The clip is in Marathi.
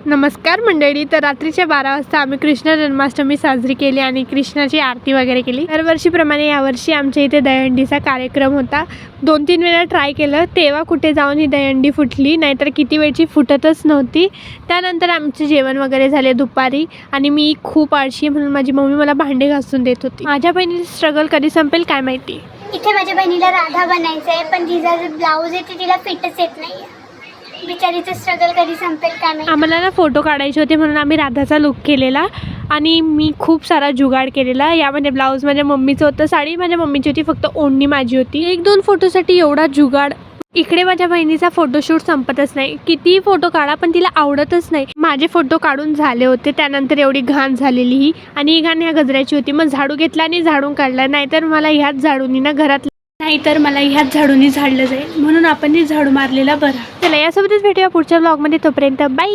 नमस्कार मंडळी. तर रात्रीच्या 12 वाजता आम्ही कृष्ण जन्माष्टमी साजरी केली आणि कृष्णाची आरती वगैरे केली. दरवर्षीप्रमाणे यावर्षी आमच्या इथे दहीहंडीचा कार्यक्रम होता. 2-3 वेळा ट्राय केलं, तेव्हा कुठे जाऊन ही दहीहंडी फुटली, नाहीतर किती वेळची फुटतच नव्हती. त्यानंतर आमचे जेवण वगैरे झाले दुपारी आणि मी खूप आळशी म्हणून माझी मम्मी मला भांडे घासून देत होती. माझ्या बहिणीचं स्ट्रगल कधी संपेल काय माहिती. इथे माझ्या बहिणीला राधा बनायचं आहे, पण तिचा जो ब्लाऊज आहे ते तिला फिटच येत नाही आहे. बिचारीचं स्ट्रगल कधी संपेल काय माहिती. आम्हाला ना फोटो काढायचे होते म्हणून आम्ही राधाचा लुक केलेला आणि मी खूप सारा जुगाड केलेला. यामध्ये ब्लाऊज माझ्या मम्मीचं होतं, साडी माझ्या मम्मीची होती, फक्त ओढणी माझी होती. 1-2 फोटोसाठी एवढा जुगाड. इकडे माझ्या बहिणीचा फोटोशूट संपतच नाही. कितीही फोटो काढा पण तिला आवडतच नाही. माझे फोटो काढून झाले होते, त्यानंतर एवढी घाण झालेली ही, आणि ही घाण ह्या गजऱ्याची होती. मग झाडू घेतला आणि झाडून काढला, नाहीतर मला ह्याच झाडूनी ना घरात नाहीतर मला ह्याच झाडूनी झाडलं जाईल, म्हणून आपण झाडू मारलेला बरा. चला यासोबतच भेटूया पुढच्या व्लॉगमध्ये. तोपर्यंत बाय.